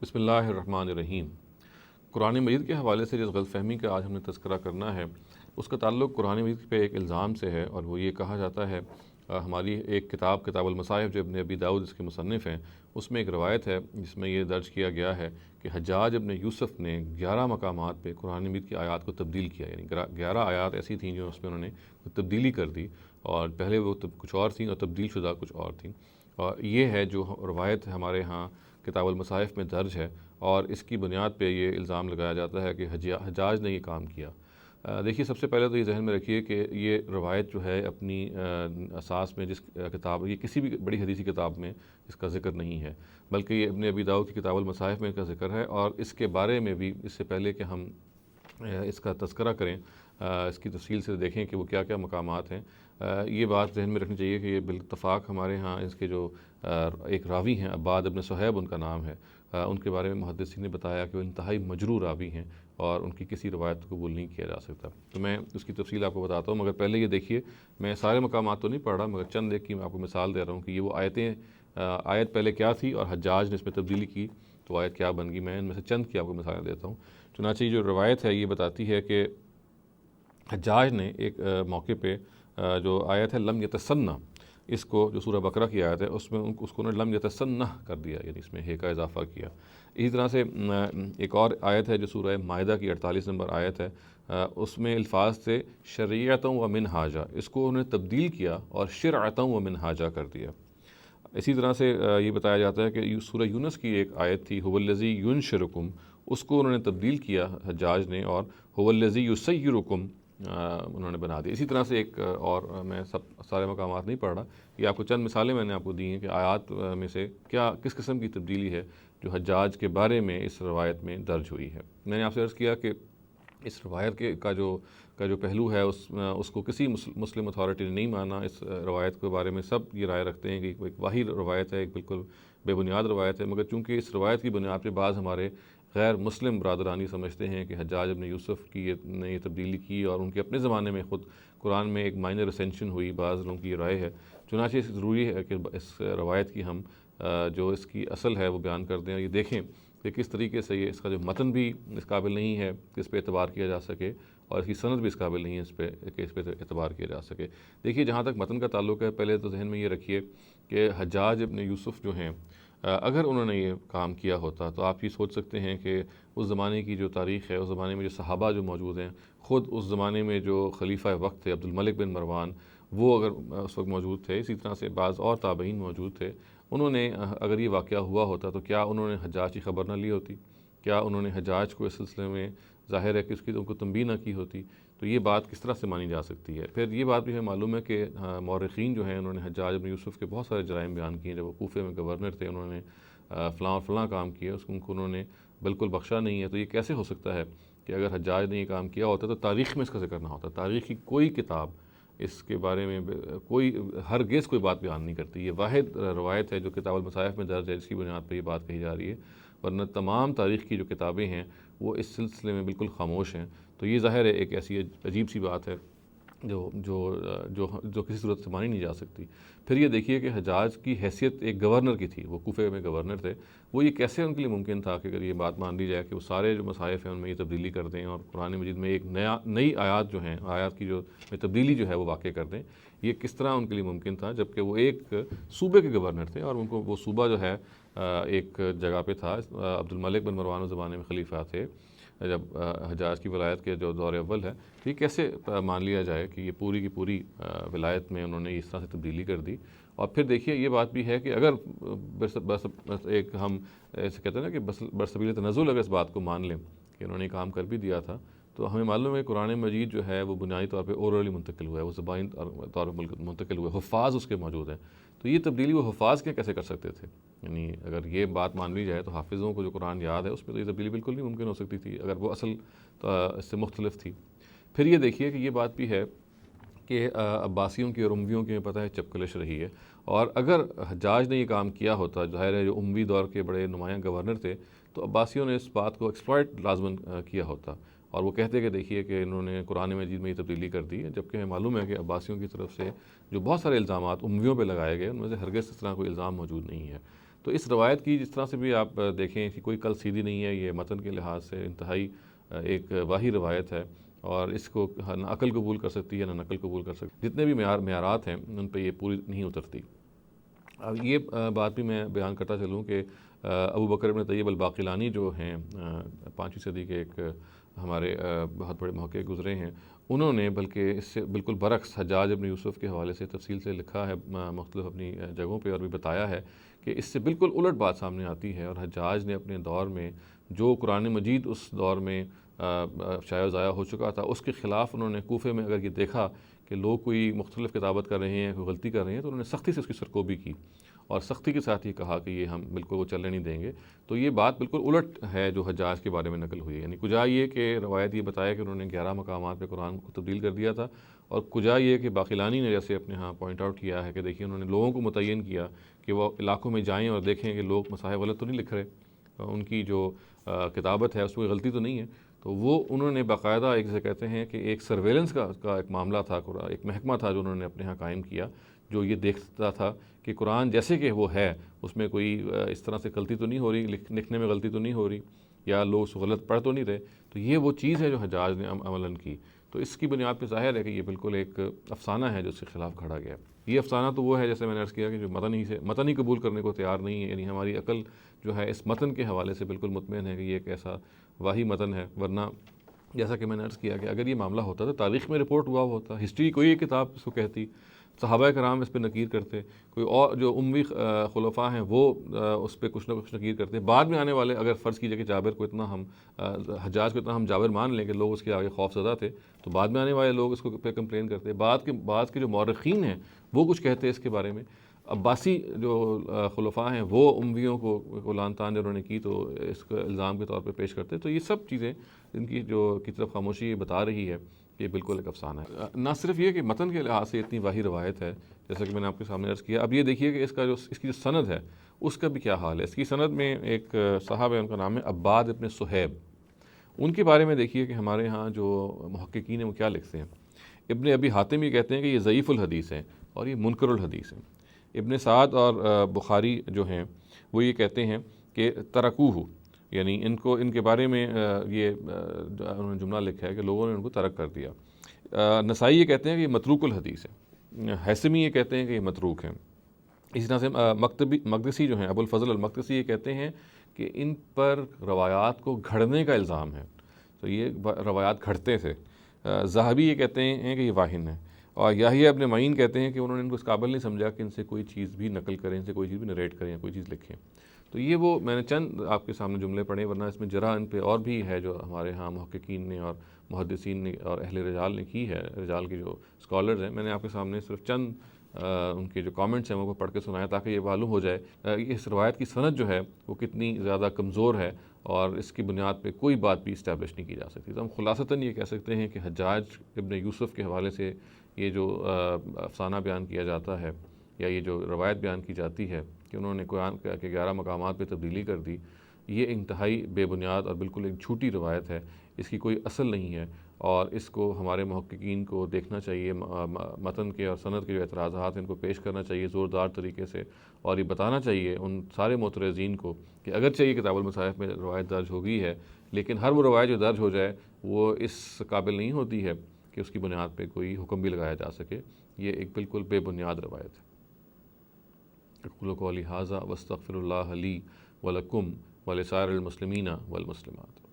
بسم اللہ الرحمن الرحیم۔ قرآن مجید کے حوالے سے جس غلط فہمی کا آج ہم نے تذکرہ کرنا ہے اس کا تعلق قرآن مجید پہ ایک الزام سے ہے، اور وہ یہ کہا جاتا ہے ہماری ایک کتاب المصاحف جو ابن ابی داؤد اس کے مصنف ہیں، اس میں ایک روایت ہے جس میں یہ درج کیا گیا ہے کہ حجاج ابن یوسف نے 11 مقامات پہ قرآن مجید کی آیات کو تبدیل کیا، یعنی 11 آیات ایسی تھیں جو اس میں انہوں نے تبدیلی کر دی، اور پہلے وہ کچھ اور تھیں اور تبدیل شدہ کچھ اور تھیں، اور یہ ہے جو روایت ہمارے ہاں کتاب المصاحف میں درج ہے، اور اس کی بنیاد پہ یہ الزام لگایا جاتا ہے کہ حجاج نے یہ کام کیا۔ دیکھیے، سب سے پہلے تو یہ ذہن میں رکھیے کہ یہ روایت جو ہے اپنی اساس میں جس کتاب، یہ کسی بھی بڑی حدیثی کتاب میں اس کا ذکر نہیں ہے، بلکہ یہ ابن ابی داؤد کی کتاب المصاحف میں اس کا ذکر ہے، اور اس کے بارے میں بھی اس سے پہلے کہ ہم اس کا تذکرہ کریں، اس کی تفصیل سے دیکھیں کہ وہ کیا کیا مقامات ہیں، یہ بات ذہن میں رکھنی چاہیے کہ یہ بالاتفاق ہمارے ہاں اس کے جو ایک راوی ہیں، عباد ابن صہیب ان کا نام ہے، ان کے بارے میں محدثین نے بتایا کہ وہ انتہائی مجروح راوی ہیں اور ان کی کسی روایت کو قبول نہیں کیا جا سکتا۔ تو میں اس کی تفصیل آپ کو بتاتا ہوں، مگر پہلے یہ دیکھیے، میں سارے مقامات تو نہیں پڑھ رہا، مگر چند ایک کی میں آپ کو مثال دے رہا ہوں کہ یہ وہ آیت پہلے کیا تھی اور حجاج نے اس میں تبدیلی کی تو آیت کیا بن گئی۔ میں ان میں سے چند کی آپ کو مثالیں دیتا ہوں۔ چنانچہ جو روایت ہے یہ بتاتی ہے کہ حجاج نے ایک موقع پہ جو آیت ہے لم یتسنہ، اس کو جو سورہ بقرہ کی آیت ہے اس میں اس کو لم یتسنہ کر دیا، یعنی اس میں ہے کا اضافہ کیا۔ اسی طرح سے ایک اور آیت ہے جو سورہ مائدہ کی 48 نمبر آیت ہے، اس میں الفاظ سے شریعتاً و منہاجا، اس کو انہوں نے تبدیل کیا اور شرعتاً و منہاجا کر دیا۔ اسی طرح سے یہ بتایا جاتا ہے کہ سورہ یونس کی ایک آیت تھی هو الذی ینشرکم، اس کو انہوں نے تبدیل کیا حجاج نے، اور هو الذی یسیرکم انہوں نے بنا دیا۔ اسی طرح سے ایک اور، میں سارے مقامات نہیں پڑھ رہا، یہ آپ کو چند مثالیں میں نے آپ کو دی ہیں کہ آیات میں سے کس قسم کی تبدیلی ہے جو حجاج کے بارے میں اس روایت میں درج ہوئی ہے۔ میں نے آپ سے عرض کیا کہ اس روایت کا جو پہلو ہے اس کو کسی مسلم اتھارٹی نے نہیں مانا۔ اس روایت کے بارے میں سب یہ رائے رکھتے ہیں کہ ایک واہی روایت ہے، ایک بالکل بے بنیاد روایت ہے، مگر چونکہ اس روایت کی بنیاد پہ بعض ہمارے غیر مسلم برادرانی سمجھتے ہیں کہ حجاج ابن یوسف نے یہ تبدیلی کی، اور ان کے اپنے زمانے میں خود قرآن میں ایک مائنر اسینشن ہوئی، بعض لوگوں کی یہ رائے ہے۔ چنانچہ اس ضروری ہے کہ اس روایت کی ہم جو اس کی اصل ہے وہ بیان کر دیں، اور یہ دیکھیں کہ کس طریقے سے اس کا جو متن بھی اس قابل نہیں ہے کہ اس پہ اعتبار کیا جا سکے، اور اس کی سند بھی اس قابل نہیں ہے کہ اس پہ اعتبار کیا جا سکے۔ دیکھیے، جہاں تک متن کا تعلق ہے، پہلے تو ذہن میں یہ رکھیے کہ حجاج ابن یوسف جو ہیں، اگر انہوں نے یہ کام کیا ہوتا تو آپ یہ سوچ سکتے ہیں کہ اس زمانے کی جو تاریخ ہے، اس زمانے میں جو صحابہ جو موجود ہیں، خود اس زمانے میں جو خلیفہ وقت تھے عبد الملک بن مروان، وہ اگر اس وقت موجود تھے، اسی طرح سے بعض اور تابعین موجود تھے، انہوں نے اگر یہ واقعہ ہوا ہوتا تو کیا انہوں نے حجاج کی خبر نہ لی ہوتی؟ کیا انہوں نے حجاج کو اس سلسلے میں ظاہر ہے کہ اس کی ان کو تنبیہ نہ کی ہوتی؟ تو یہ بات کس طرح سے مانی جا سکتی ہے؟ پھر یہ بات بھی ہمیں معلوم ہے کہ مورخین جو ہیں انہوں نے حجاج ابن یوسف کے بہت سارے جرائم بیان کیے۔ جب وہ کوفے میں گورنر تھے، انہوں نے فلاں اور فلاں کام کیا، اس کو انہوں نے بالکل بخشا نہیں ہے۔ تو یہ کیسے ہو سکتا ہے کہ اگر حجاج نے یہ کام کیا ہوتا تو تاریخ میں اس کا ذکر نہ ہوتا؟ تاریخ کی کوئی کتاب اس کے بارے میں ہرگز کوئی بات بیان نہیں کرتی۔ یہ واحد روایت ہے جو کتاب المصاحف میں درج ہے، جس کی بنیاد پہ یہ بات کہی جا رہی ہے، ورنہ تمام تاریخ کی جو کتابیں ہیں وہ اس سلسلے میں بالکل خاموش ہیں۔ تو یہ ظاہر ہے ایک ایسی عجیب سی بات ہے جو کسی صورت سے مانی نہیں جا سکتی۔ پھر یہ دیکھیے کہ حجاج کی حیثیت ایک گورنر کی تھی، وہ کوفے میں گورنر تھے، وہ یہ کیسے ان کے لیے ممکن تھا کہ اگر یہ بات مان لی جائے کہ وہ سارے جو مصاحف ہیں ان میں یہ تبدیلی کر دیں، اور قرآن مجید میں ایک نئی آیات جو ہیں، آیات کی جو تبدیلی جو ہے وہ واقع کر دیں؟ یہ کس طرح ان کے لیے ممکن تھا، جبکہ وہ ایک صوبے کے گورنر تھے، اور ان کو وہ صوبہ جو ہے ایک جگہ پہ تھا۔ عبد الملک بن مروان اس زمانے میں خلیفہ تھے جب حجاج کی ولایت کے جو دور اول ہے، تو یہ کیسے مان لیا جائے کہ یہ پوری کی پوری ولایت میں انہوں نے اس طرح سے تبدیلی کر دی؟ اور پھر دیکھیے یہ بات بھی ہے کہ اگر ایک ہم ایسے کہتے ہیں نا کہ برسبیل تنزل اگر اس بات کو مان لیں کہ انہوں نے کام کر بھی دیا تھا، تو ہمیں معلوم ہے کہ قرآن مجید جو ہے وہ بنیادی طور پہ اورلی منتقل ہوا ہے، وہ زبانی طور پہ منتقل ہوا ہے، حفاظ اس کے موجود ہیں۔ تو یہ تبدیلی وہ حفاظ کیسے کر سکتے تھے؟ یعنی اگر یہ بات مان لی جائے تو حافظوں کو جو قرآن یاد ہے اس میں تو یہ تبدیلی بالکل نہیں ممکن ہو سکتی تھی اگر وہ اصل اس سے مختلف تھی۔ پھر یہ دیکھیے کہ یہ بات بھی ہے کہ عباسیوں کی اور امویوں کی پتہ ہے چپکلش رہی ہے، اور اگر حجاج نے یہ کام کیا ہوتا، ظاہر ہے جو اموی دور کے بڑے نمایاں گورنر تھے، تو عباسیوں نے اس بات کو ایکسپلائٹ لازماً کیا ہوتا، اور وہ کہتے کہ دیکھیے کہ انہوں نے قرآن مجید میں یہ تبدیلی کر دی ہے، جبکہ ہمیں معلوم ہے کہ عباسیوں کی طرف سے جو بہت سارے الزامات امویوں پہ لگائے گئے ان میں سے ہرگز اس طرح کوئی الزام موجود نہیں ہے۔ تو اس روایت کی جس طرح سے بھی آپ دیکھیں کہ کوئی کل سیدھی نہیں ہے، یہ متن کے لحاظ سے انتہائی ایک واہی روایت ہے، اور اس کو نہ عقل قبول کر سکتی ہے نہ نقل قبول کر سکتی، جتنے بھی معیارات ہیں ان پہ یہ پوری نہیں اترتی۔ اب یہ بات بھی میں بیان کرتا چلوں کہ ابو بکر بن طیب الباقلانی جو ہیں 5ویں صدی کے ایک ہمارے بہت بڑے محقق گزرے ہیں، انہوں نے بلکہ اس سے بالکل برعکس حجاج ابن یوسف کے حوالے سے تفصیل سے لکھا ہے مختلف اپنی جگہوں پہ، اور بھی بتایا ہے کہ اس سے بالکل الٹ بات سامنے آتی ہے، اور حجاج نے اپنے دور میں جو قرآن مجید اس دور میں شائع و ضائع ہو چکا تھا، اس کے خلاف انہوں نے کوفے میں اگر یہ دیکھا کہ لوگ کوئی مختلف کتابت کر رہے ہیں، کوئی غلطی کر رہے ہیں، تو انہوں نے سختی سے اس کی سرکوبی کی، اور سختی کے ساتھ یہ کہا کہ یہ ہم بالکل وہ چلنے نہیں دیں گے۔ تو یہ بات بالکل الٹ ہے جو حجاج کے بارے میں نقل ہوئی ہے، یعنی کجا یہ کہ روایت یہ بتایا کہ انہوں نے 11 مقامات پہ قرآن کو تبدیل کر دیا تھا، اور کجا یہ کہ باقلانی نے جیسے اپنے ہاں پوائنٹ آؤٹ کیا ہے کہ دیکھیے انہوں نے لوگوں کو متعین کیا کہ وہ علاقوں میں جائیں اور دیکھیں کہ لوگ مصاحف غلط تو نہیں لکھ رہے، ان کی جو کتابت ہے اس میں غلطی تو نہیں ہے، تو وہ انہوں نے باقاعدہ ایک جیسے کہتے ہیں کہ ایک سرویلنس کا ایک معاملہ تھا، ایک محکمہ تھا جو انہوں نے اپنے ہاں قائم کیا، جو یہ دیکھتا تھا کہ قرآن جیسے کہ وہ ہے اس میں کوئی اس طرح سے غلطی تو نہیں ہو رہی، لکھنے میں غلطی تو نہیں ہو رہی، یا لوگ اس کو غلط پڑھ تو نہیں رہے۔ تو یہ وہ چیز ہے جو حجاج نے عملاً کی، تو اس کی بنیاد پہ ظاہر ہے کہ یہ بالکل ایک افسانہ ہے جو اس کے خلاف کھڑا گیا۔ یہ افسانہ تو وہ ہے جیسے میں نے عرض کیا کہ جو متن ہی قبول کرنے کو تیار نہیں ہے، یعنی ہماری عقل جو ہے اس متن کے حوالے سے بالکل مطمئن ہے کہ یہ ایک ایسا واہی متن ہے، ورنہ جیسا کہ میں نے عرض کیا کہ اگر یہ معاملہ ہوتا تو تاریخ میں رپورٹ ہوا ہوتا، ہسٹری کوئی ایک کتاب اس کو کہتی، صحابہ کرام اس پہ نقیر کرتے، کوئی اور جو اموی خلفاء ہیں وہ اس پہ کچھ نہ کچھ نقیر کرتے، بعد میں آنے والے اگر فرض کیجئے کہ جابر کو اتنا ہم حجاج کو اتنا ہم جابر مان لیں کہ لوگ اس کے آگے خوف زدہ تھے، تو بعد میں آنے والے لوگ اس کو پہ کمپلین کرتے، بعد کے جو مورخین ہیں وہ کچھ کہتے اس کے بارے میں، عباسی جو خلفاء ہیں وہ امویوں کو لعن طعن انہوں نے کی تو اس کو الزام کے طور پہ پیش کرتے۔ تو یہ سب چیزیں ان کی طرف خاموشی بتا رہی ہے کہ یہ بالکل ایک افسانہ ہے۔ نہ صرف یہ کہ متن کے لحاظ سے اتنی واہی روایت ہے جیسا کہ میں نے آپ کے سامنے عرض کیا، اب یہ دیکھیے کہ اس کی جو سند ہے اس کا بھی کیا حال ہے۔ اس کی سند میں ایک صاحب ہے، ان کا نام ہے عباد ابن صہیب، ان کے بارے میں دیکھیے کہ ہمارے ہاں جو محققین ہیں وہ کیا لکھتے ہیں۔ ابن ابی حاتم یہ کہتے ہیں کہ یہ ضعیف الحدیث ہے اور یہ منکر الحدیث ہے۔ ابن سعد اور بخاری جو ہیں وہ یہ کہتے ہیں کہ ترکوہ، یعنی ان کے بارے میں یہ انہوں نے جملہ لکھا ہے کہ لوگوں نے ان کو ترک کر دیا۔ نسائی یہ کہتے ہیں کہ یہ متروک الحدیث ہے، حیثمی یہ کہتے ہیں کہ یہ متروک ہیں۔ اسی طرح سے مقدسی جو ہیں ابو الفضل المقدسی یہ کہتے ہیں کہ ان پر روایات کو گھڑنے کا الزام ہے، تو یہ روایات گھڑتے تھے۔ ذہبی یہ کہتے ہیں کہ یہ واہن ہے، اور یحییٰ ابن معین کہتے ہیں کہ انہوں نے ان کو اس قابل نہیں سمجھا کہ ان سے کوئی چیز بھی نقل کریں، ان سے کوئی چیز بھی نریٹ کریں، کوئی چیز لکھیں۔ تو یہ وہ میں نے چند آپ کے سامنے جملے پڑھے، ورنہ اس میں جرح ان پہ اور بھی ہے جو ہمارے ہاں محققین نے اور محدثین نے اور اہل رجال نے کی ہے، رجال کے جو اسکالرز ہیں۔ میں نے آپ کے سامنے صرف چند ان کے جو کامنٹس ہیں وہ پڑھ کے سنایا تاکہ یہ معلوم ہو جائے اس روایت کی سند جو ہے وہ کتنی زیادہ کمزور ہے، اور اس کی بنیاد پہ کوئی بات بھی اسٹیبلش نہیں کی جا سکتی۔ تو ہم خلاصتاً یہ کہہ سکتے ہیں کہ حجاج ابن یوسف کے حوالے سے یہ جو افسانہ بیان کیا جاتا ہے یا یہ جو روایت بیان کی جاتی ہے کہ انہوں نے قرآن کے 11 مقامات پہ تبدیلی کر دی، یہ انتہائی بے بنیاد اور بالکل ایک جھوٹی روایت ہے، اس کی کوئی اصل نہیں ہے، اور اس کو ہمارے محققین کو دیکھنا چاہیے، متن کے اور سند کے جو اعتراضات ہیں ان کو پیش کرنا چاہیے زوردار طریقے سے، اور یہ بتانا چاہیے ان سارے معترضین کو کہ اگرچہ یہ کتاب المصاحف میں روایت درج ہو گئی ہے، لیکن ہر وہ روایت جو درج ہو جائے وہ اس قابل نہیں ہوتی ہے کہ اس کی بنیاد پہ کوئی حکم بھی لگایا جا سکے۔ یہ ایک بالکل بے بنیاد روایت ہے۔ اقول قولی ھذا واستغفر اللہ لی ولکم ولسائر المسلمین والمسلمات۔